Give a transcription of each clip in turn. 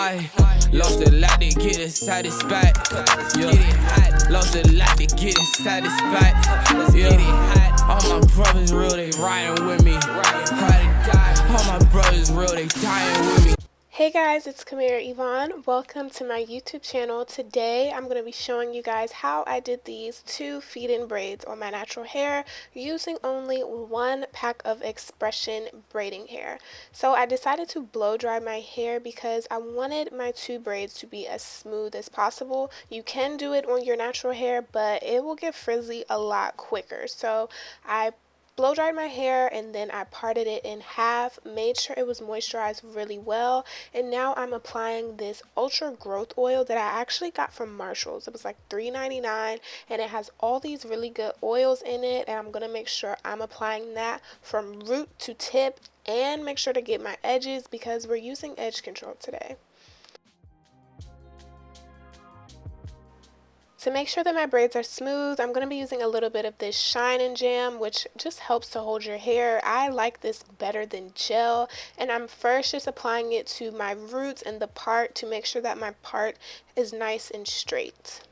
I lost a lot to get it satisfied. Yeah. Get it hot. Lost a lot to get it satisfied. Yeah. Get it hot. All my brothers real, they riding with me. All my brothers real, they dying with me. Hey guys, it's Kimerayvonne. Welcome to my YouTube channel. Today I'm going to be showing you guys how I did these 2 feed-in braids on my natural hair using only 1 pack of Xpression braiding hair. So I decided to blow dry my hair because I wanted my 2 braids to be as smooth as possible. You can do it on your natural hair, but it will get frizzy a lot quicker. So I blow dried my hair and then I parted it in half, made sure it was moisturized really well, and now I'm applying this ultra growth oil that I actually got from Marshall's. It was like $3.99 and it has all these really good oils in it, and I'm going to make sure I'm applying that from root to tip and make sure to get my edges because we're using edge control today. To make sure that my braids are smooth, I'm going to be using a little bit of this Shine and Jam, which just helps to hold your hair. I like this better than gel, and I'm first just applying it to my roots and the part to make sure that my part is nice and straight.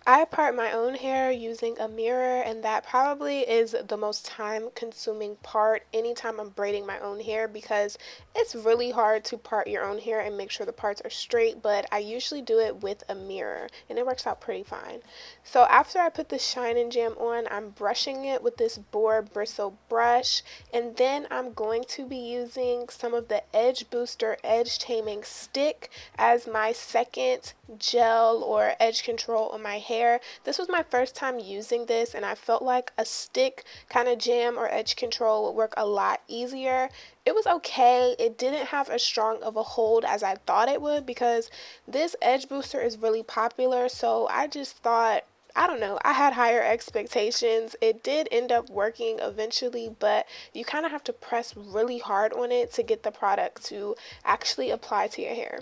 I part my own hair using a mirror, and that probably is the most time-consuming part anytime I'm braiding my own hair because it's really hard to part your own hair and make sure the parts are straight, but I usually do it with a mirror and it works out pretty fine. So after I put the Shine and Jam on, I'm brushing it with this boar bristle brush, and then I'm going to be using some of the Edge Booster Edge Taming Stick as my second gel or edge control on my hair. This was my first time using this and I felt like a stick kind of jam or edge control would work a lot easier. It was okay. It didn't have as strong of a hold as I thought it would because this edge booster is really popular, so I just thought, I don't know, I had higher expectations. It did end up working eventually, but you kind of have to press really hard on it to get the product to actually apply to your hair.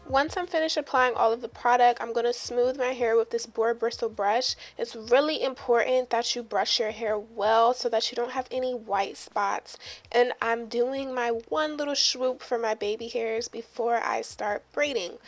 Once I'm finished applying all of the product, I'm going to smooth my hair with this boar bristle brush. It's really important that you brush your hair well so that you don't have any white spots. And I'm doing my one little swoop for my baby hairs before I start braiding.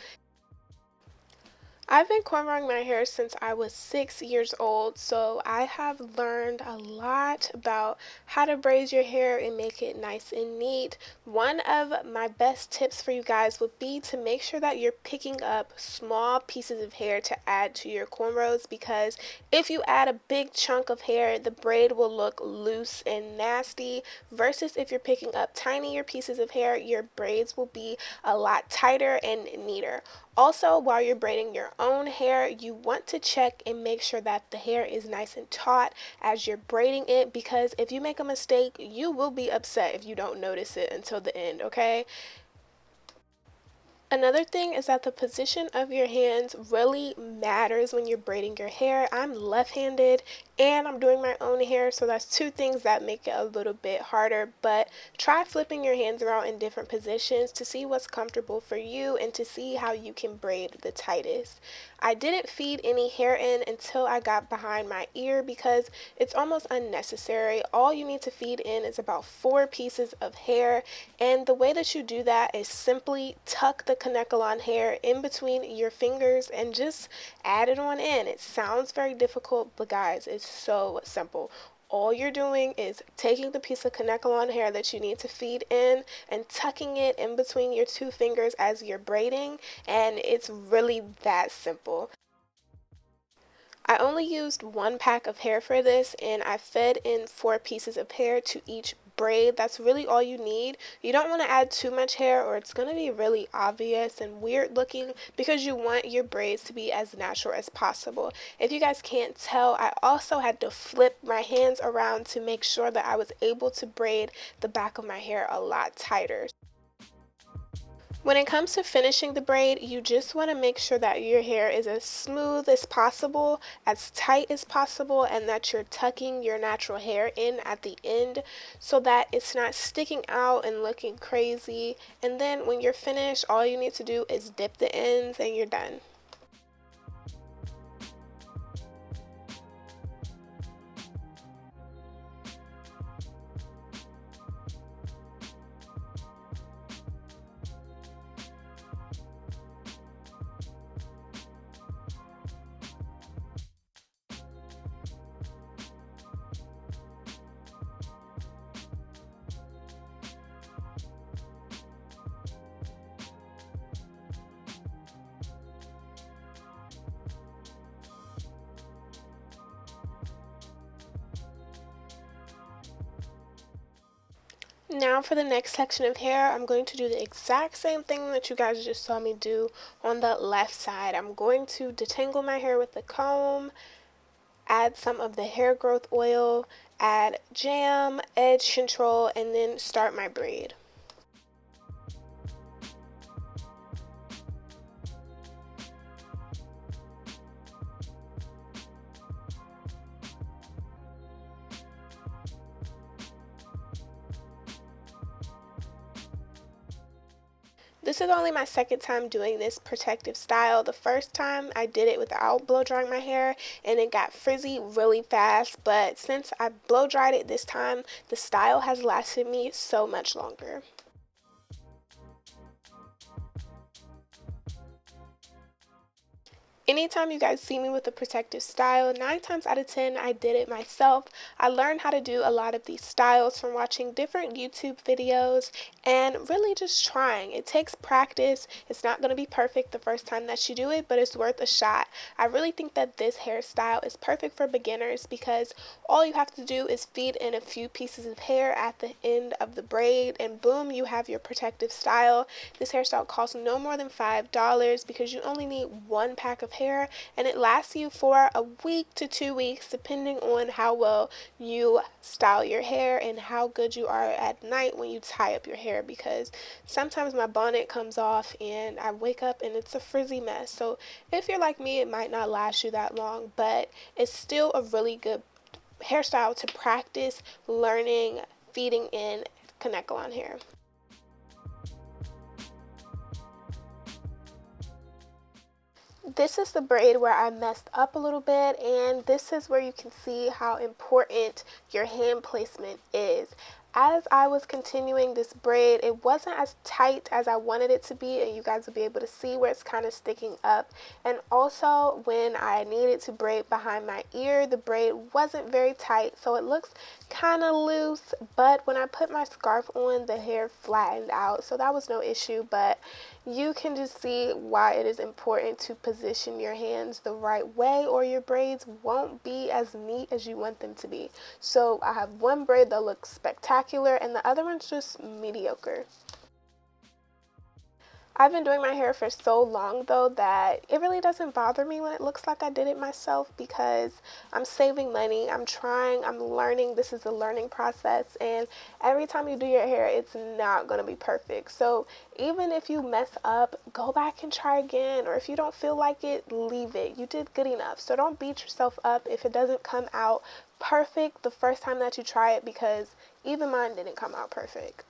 I've been cornrowing my hair since I was 6 years old, so I have learned a lot about how to braid your hair and make it nice and neat. One of my best tips for you guys would be to make sure that you're picking up small pieces of hair to add to your cornrows, because if you add a big chunk of hair, the braid will look loose and nasty, versus if you're picking up tinier pieces of hair, your braids will be a lot tighter and neater. Also, while you're braiding your own hair, you want to check and make sure that the hair is nice and taut as you're braiding it, because if you make a mistake, you will be upset if you don't notice it until the end, okay? Another thing is that the position of your hands really matters when you're braiding your hair. I'm left-handed and I'm doing my own hair, so that's 2 things that make it a little bit harder, but try flipping your hands around in different positions to see what's comfortable for you and to see how you can braid the tightest. I didn't feed any hair in until I got behind my ear because it's almost unnecessary. All you need to feed in is about 4 pieces of hair, and the way that you do that is simply tuck the Capricorn hair in between your fingers and just add it on in. It sounds very difficult, but guys, it's so simple. All you're doing is taking the piece of Capricorn hair that you need to feed in and tucking it in between your 2 fingers as you're braiding, and it's really that simple. I only used 1 pack of hair for this, and I fed in 4 pieces of hair to each braid. That's really all you need. You don't want to add too much hair or it's going to be really obvious and weird looking, because you want your braids to be as natural as possible. If you guys can't tell, I also had to flip my hands around to make sure that I was able to braid the back of my hair a lot tighter. When it comes to finishing the braid, you just want to make sure that your hair is as smooth as possible, as tight as possible, and that you're tucking your natural hair in at the end so that it's not sticking out and looking crazy. And then when you're finished, all you need to do is dip the ends and you're done. Now for the next section of hair, I'm going to do the exact same thing that you guys just saw me do on the left side. I'm going to detangle my hair with the comb, add some of the hair growth oil, add jam, edge control, and then start my braid. This is only my second time doing this protective style. The first time I did it without blow drying my hair and it got frizzy really fast, but since I blow dried it this time, the style has lasted me so much longer. Anytime you guys see me with a protective style, 9 times out of 10 I did it myself. I learned how to do a lot of these styles from watching different YouTube videos and really just trying. It takes practice. It's not going to be perfect the first time that you do it, but it's worth a shot. I really think that this hairstyle is perfect for beginners because all you have to do is feed in a few pieces of hair at the end of the braid and boom, you have your protective style. This hairstyle costs no more than $5 because you only need 1 pack of hair and it lasts you for a week to 2 weeks depending on how well you style your hair and how good you are at night when you tie up your hair, because sometimes my bonnet comes off and I wake up and it's a frizzy mess. So if you're like me, it might not last you that long, but it's still a really good hairstyle to practice learning feeding in Kanekalon hair. This is the braid where I messed up a little bit, and this is where you can see how important your hand placement is. As I was continuing this braid, it wasn't as tight as I wanted it to be, and you guys will be able to see where it's kind of sticking up. And also when I needed to braid behind my ear, the braid wasn't very tight, so it looks kind of loose, but when I put my scarf on, the hair flattened out, so that was no issue. But you can just see why it is important to position your hands the right way or your braids won't be as neat as you want them to be. So I have one braid that looks spectacular and the other one's just mediocre. I've been doing my hair for so long though that it really doesn't bother me when it looks like I did it myself because I'm saving money, I'm trying, I'm learning. This is a learning process, and every time you do your hair it's not going to be perfect. So even if you mess up, go back and try again, or if you don't feel like it, leave it. You did good enough. So don't beat yourself up if it doesn't come out perfect the first time that you try it, because even mine didn't come out perfect.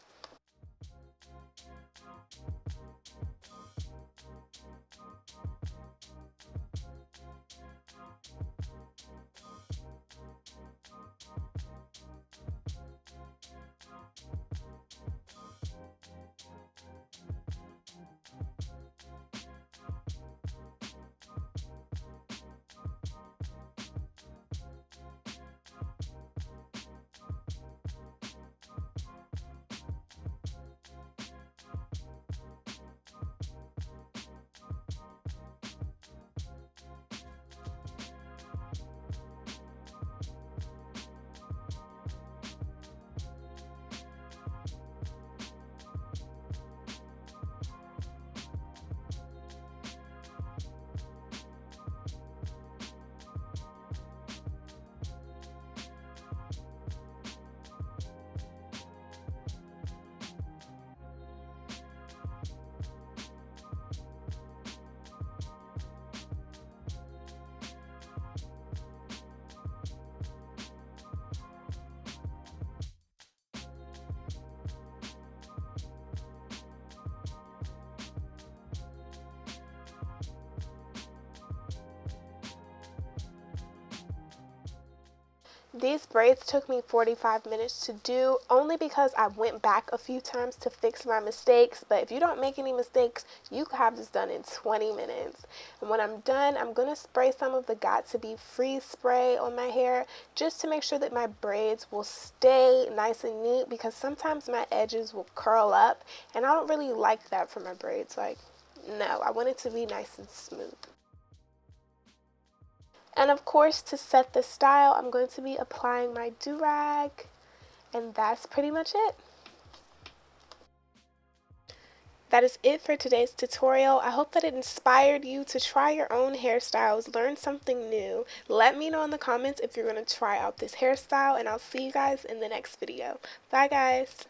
These braids took me 45 minutes to do, only because I went back a few times to fix my mistakes. But if you don't make any mistakes, you can have this done in 20 minutes. And when I'm done, I'm going to spray some of the Got2b freeze spray on my hair just to make sure that my braids will stay nice and neat, because sometimes my edges will curl up and I don't really like that for my braids. Like, no, I want it to be nice and smooth. And of course, to set the style, I'm going to be applying my do-rag, and that's pretty much it. That is it for today's tutorial. I hope that it inspired you to try your own hairstyles, learn something new. Let me know in the comments if you're going to try out this hairstyle, and I'll see you guys in the next video. Bye guys!